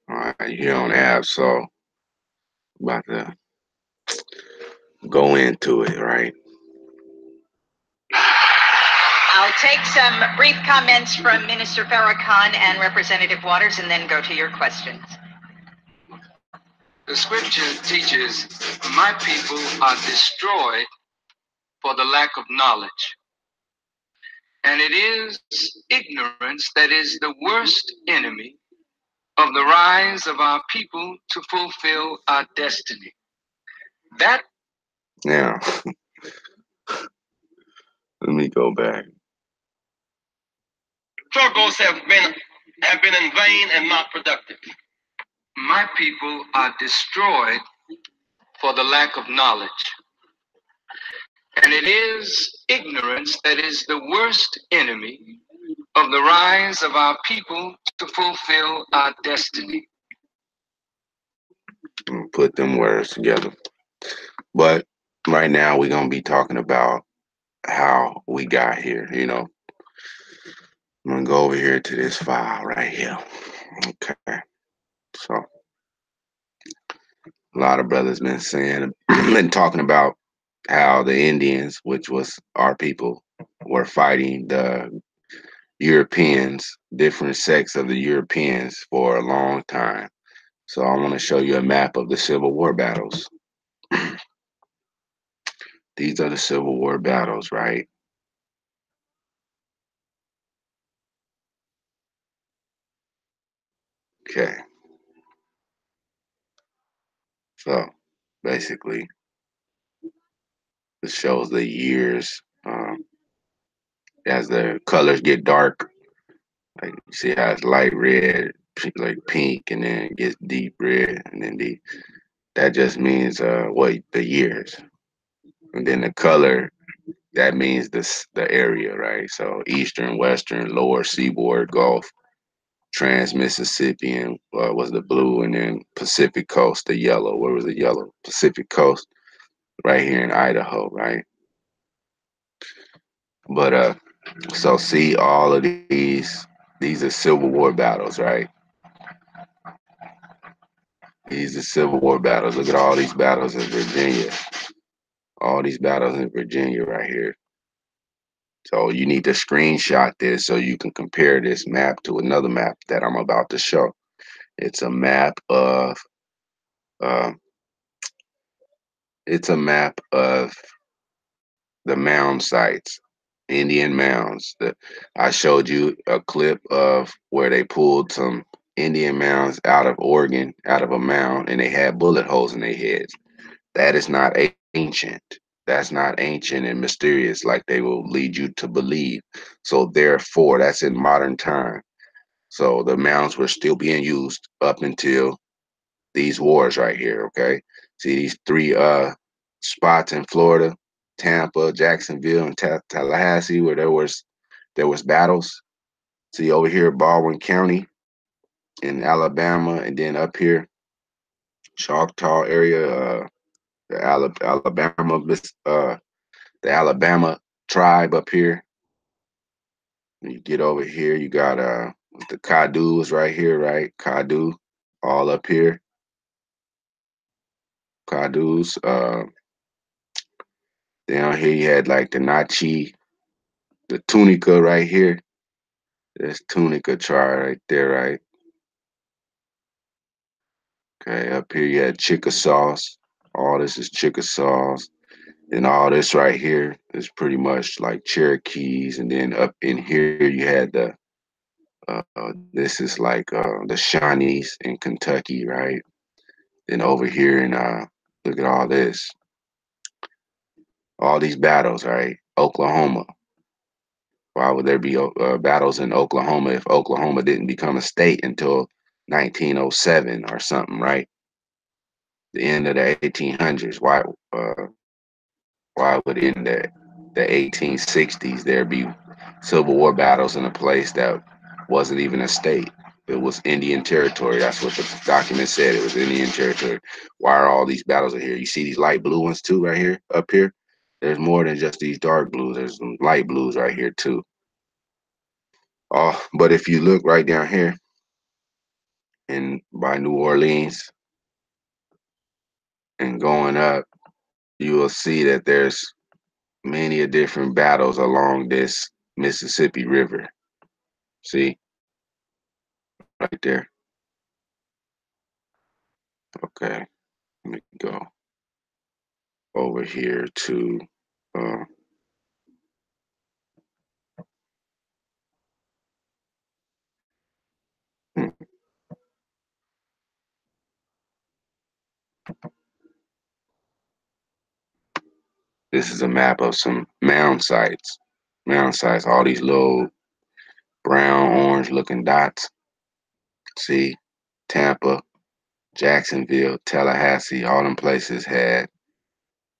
All right, you don't have, so about to go into it, right? I'll take some brief comments from Minister Farrakhan and Representative Waters and then go to your questions. The scripture teaches, my people are destroyed for the lack of knowledge. And it is ignorance that is the worst enemy of the rise of our people to fulfill our destiny. That Now, let me go back. struggles have been in vain and not productive. My people are destroyed for the lack of knowledge. And it is ignorance that is the worst enemy of the rise of our people to fulfill our destiny. Put them words together. But right now, we're gonna be talking about how we got here. I'm gonna go over here to this file right here. Okay. So a lot of brothers been saying, been talking about how the Indians, which was our people, were fighting the Europeans, different sects of the Europeans for a long time. So I want to show you a map of the Civil War battles. These are the Civil War battles, right? Okay. So basically, this shows the years as the colors get dark. Like you see how it's light red, like pink, and then it gets deep red, and then that just means what the years, and then the color that means the area, right? So eastern, western, lower seaboard, Gulf, trans Mississippian was the blue, and then Pacific coast, the yellow. Where was the yellow? Pacific coast, right here in Idaho, right? But so see all of these are Civil War battles, right? These are Civil War battles. Look at all these battles in Virginia. All these battles in Virginia right here. So you need to screenshot this so you can compare this map to another map that I'm about to show. It's a map of uh, it's a map of the mound sites, Indian mounds. I showed you a clip of where they pulled some Indian mounds out of Oregon, out of a mound, and they had bullet holes in their heads. That is not ancient. That's not ancient and mysterious like they will lead you to believe. So therefore, that's in modern time. So the mounds were still being used up until these wars right here. Okay, see these three spots in Florida, Tampa, Jacksonville, and Tallahassee, where there was battles. See over here, Baldwin County in Alabama, and then up here, Choctaw area, the the Alabama tribe up here. You get over here, you got the Cadus right here, right? Cadu, all up here. Cadus. Down here you had like the Nachi, the Tunica right here. There's Tunica tribe right there, right? Okay, up here you had Chickasaws. All this is Chickasaws. And all this right here is pretty much like Cherokees. And then up in here you had this is like the Shawnees in Kentucky, right? Then over here in look at all these battles, right? Oklahoma. Why would there be battles in Oklahoma if Oklahoma didn't become a state until 1907 or something, right? The end of the 1800s. Why would in the 1860s there be civil war battles in a place that wasn't even a state? It was Indian territory. That's what the document said. It was Indian territory. Why are all these battles in here? You see these light blue ones too, right here, up here. There's more than just these dark blues. There's some light blues right here too. Oh, but if you look right down here, in by New Orleans and going up, you will see that there's many different battles along this Mississippi River. See, right there. Okay, let me go over here to uh, hmm, this is a map of some mound sites. Mound sites, all these little brown, orange looking dots. See, Tampa, Jacksonville, Tallahassee, all them places had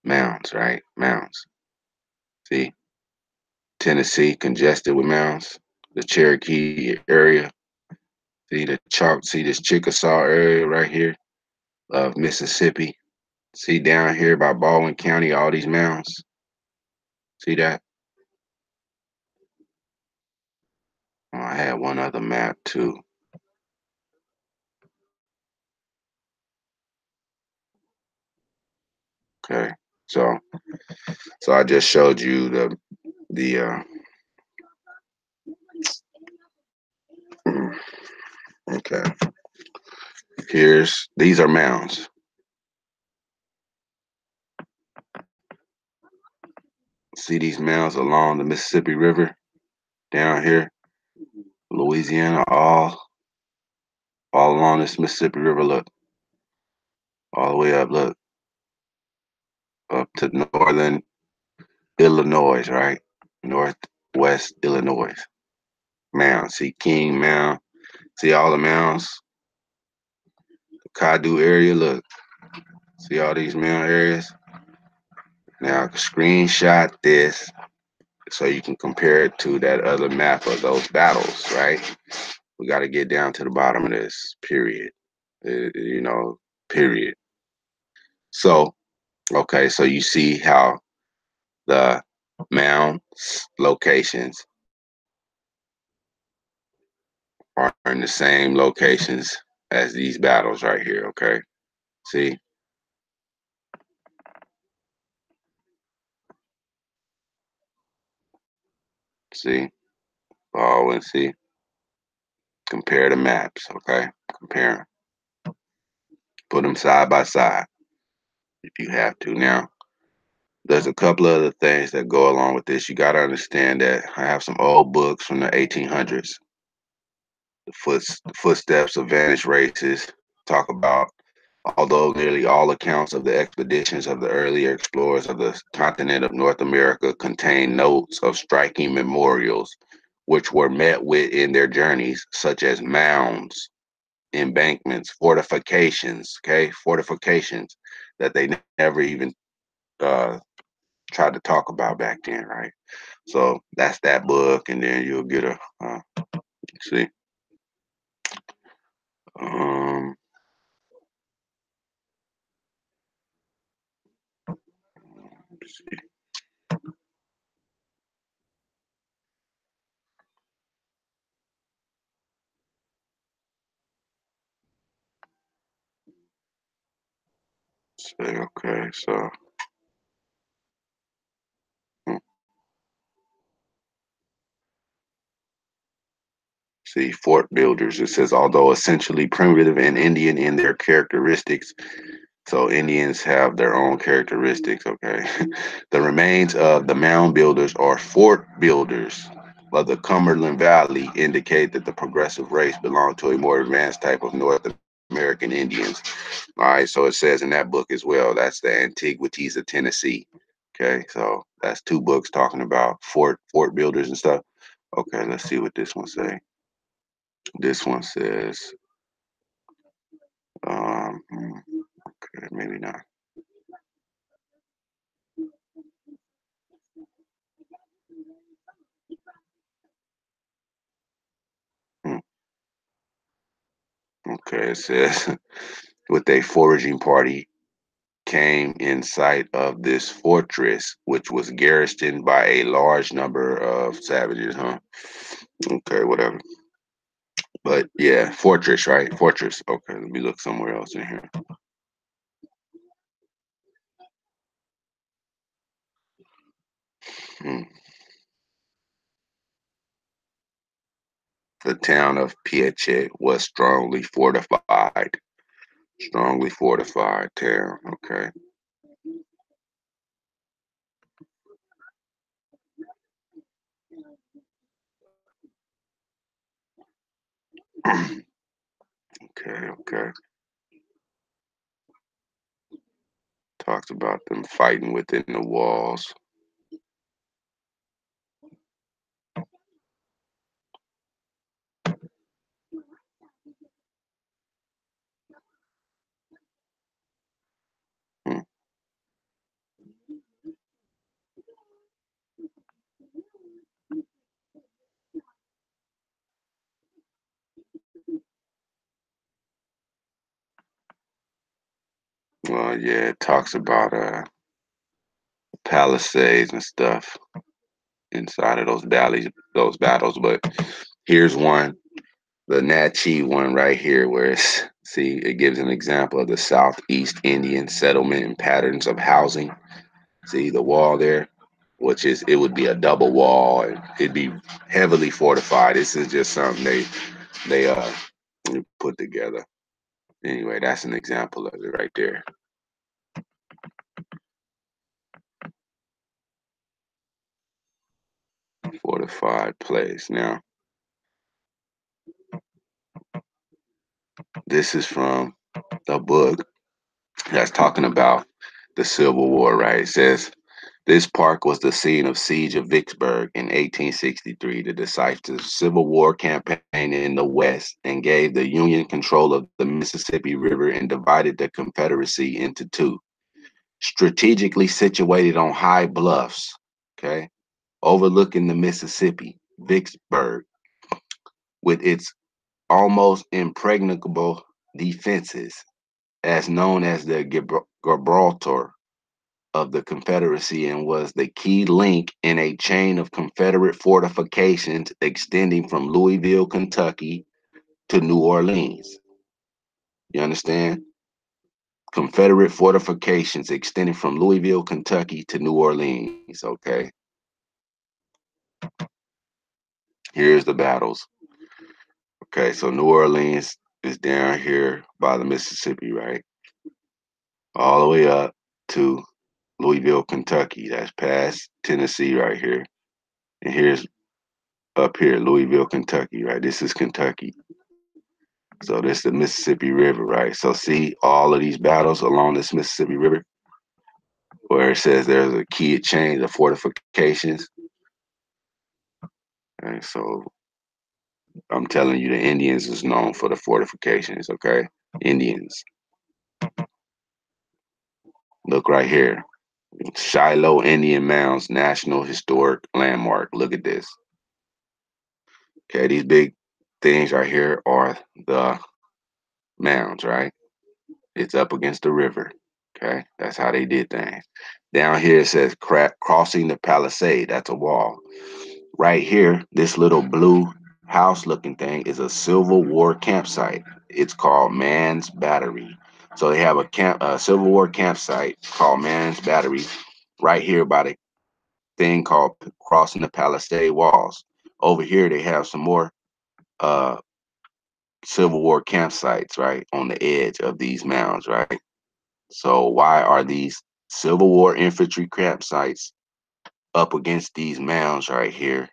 mounds, right? Mounds. See, Tennessee congested with mounds. The Cherokee area. See this Chickasaw area right here of Mississippi. See down here by Baldwin County, all these mounds. See that? Oh, I had one other map too. Okay, so I just showed you the okay. These are mounds. See these mounds along the Mississippi River down here, Louisiana, all along this Mississippi River. Look, all the way up. Look, up to northern Illinois, right? Northwest Illinois. Mound. See King Mound. See all the mounds. The Caddo area. Look. See all these mound areas. Now screenshot this so you can compare it to that other map of those battles, right? We got to get down to the bottom of this. Period. Period. So, okay, so you see how the mound locations are in the same locations as these battles right here, okay? See? See? Oh, and see? Compare the maps, okay? Compare them. Put them side by side if you have to. Now, there's a couple of other things that go along with this. You got to understand that I have some old books from the 1800s. The footsteps of vanished races talk about, although nearly all accounts of the expeditions of the earlier explorers of the continent of North America contain notes of striking memorials, which were met with in their journeys, such as mounds, embankments, fortifications that they never even tried to talk about back then, right? So that's that book, and then you'll get a see. Um, see. Okay, so hmm, see, fort builders. It says, although essentially primitive and Indian in their characteristics, so Indians have their own characteristics, okay? The remains of the mound builders or fort builders of the Cumberland Valley indicate that the progressive race belonged to a more advanced type of North American Indians. All right, so it says in that book as well. That's the Antiquities of Tennessee. Okay, so that's two books talking about fort builders and stuff. Okay, let's see what this one say. This one says, okay, maybe not. Hmm, okay, it says, with a foraging party came in sight of this fortress, which was garrisoned by a large number of savages, huh? Okay, whatever. But yeah, fortress, right? Fortress. Okay, let me look somewhere else in here. Hmm. The town of Piace was strongly fortified. Strongly fortified town. Okay. Okay, okay. Talks about them fighting within the walls. Hmm. Well, yeah, it talks about palisades and stuff inside of those battles. But here's one, the Natchez one right here, where it's see it gives an example of the Southeast Indian settlement and patterns of housing. See the wall there, which is it would be a double wall and it'd be heavily fortified. This is just something they put together. Anyway, that's an example of it right there. Fortified place. Now, this is from a book that's talking about the Civil War, right? It says this park was the scene of siege of Vicksburg in 1863, the decisive Civil War campaign in the West, and gave the Union control of the Mississippi River and divided the Confederacy into two. Strategically situated on high bluffs, okay, overlooking the Mississippi, Vicksburg, with its almost impregnable defenses, as known as the Gibraltar of the Confederacy, and was the key link in a chain of Confederate fortifications extending from Louisville, Kentucky to New Orleans. You understand? Confederate fortifications extending from Louisville, Kentucky to New Orleans. Okay. Here's the battles. Okay, so New Orleans is down here by the Mississippi, right? All the way up to Louisville, Kentucky. That's past Tennessee right here. And here's up here, Louisville, Kentucky, right? This is Kentucky. So this is the Mississippi River, right? So see all of these battles along this Mississippi River where it says there's a key chain of fortifications. And so I'm telling you, the Indians is known for the fortifications, okay? Indians. Look right here. Shiloh Indian Mounds National Historic Landmark. Look at this. Okay, these big things right here are the mounds, right? It's up against the river. Okay, that's how they did things. Down here it says crossing the palisade. That's a wall. Right here, this little blue house looking thing is a Civil War campsite. It's called Man's Battery. So they have a Civil War campsite called Man's Battery right here by the thing called crossing the palisade walls. Over here they have some more uh Civil War campsites, right, on the edge of these mounds, right? So why are these Civil War infantry campsites up against these mounds right here?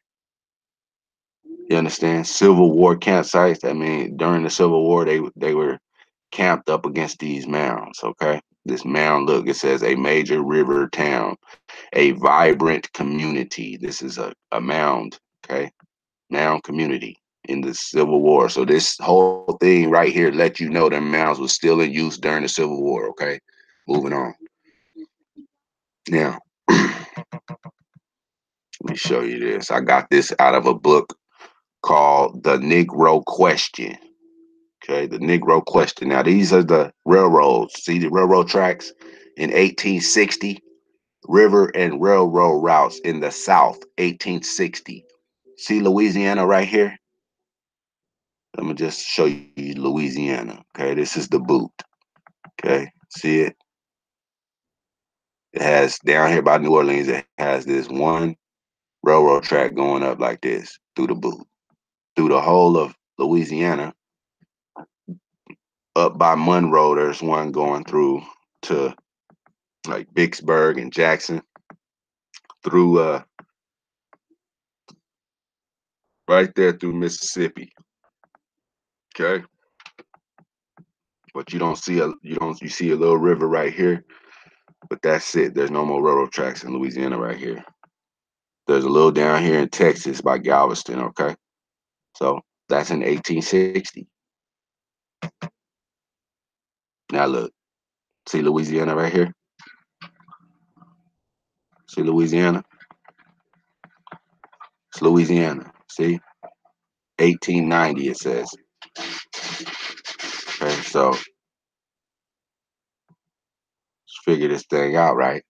You understand? Civil War campsites. I mean, during the Civil War, they were camped up against these mounds. Okay, this mound. Look, it says a major river town, a vibrant community. This is a mound. Okay, mound community in the Civil War. So this whole thing right here let you know that mounds was still in use during the Civil War. Okay, moving on. Now, let me show you this. I got this out of a book called The Negro Question. Okay, the Negro Question. Now, these are the railroads. See the railroad tracks in 1860, river and railroad routes in the South, 1860. See Louisiana right here? I'm gonna just show you Louisiana. Okay, this is the boot. Okay, see it? It has down here by New Orleans. It has this one railroad track going up like this through the boot, through the whole of Louisiana. Up by Monroe, there's one going through to like Vicksburg and Jackson, through right there through Mississippi. Okay, but you see a little river right here, but that's it. There's no more railroad tracks in Louisiana right here. There's a little down here in Texas by Galveston. Okay, so that's in 1860. Now look, see Louisiana right here. See Louisiana. It's Louisiana. See, 1890 it says. Okay, so let's figure this thing out, right?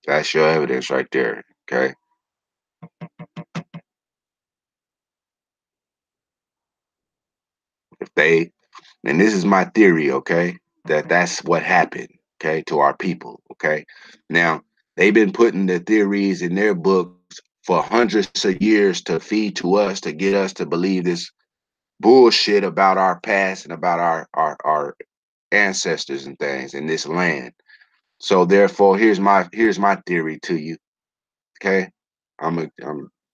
That's your evidence right there. Okay. If they, and this is my theory, okay, that's what happened, okay, to our people, okay. Now they've been putting the theories in their books for hundreds of years to feed to us to get us to believe this bullshit about our past and about our ancestors and things in this land. So therefore, here's my theory to you, okay. I'm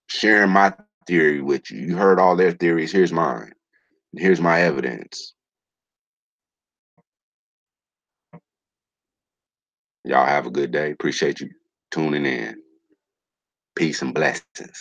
sharing my theory with you. You heard all their theories. Here's mine. Here's my evidence. Y'all have a good day. Appreciate you tuning in. Peace and blessings.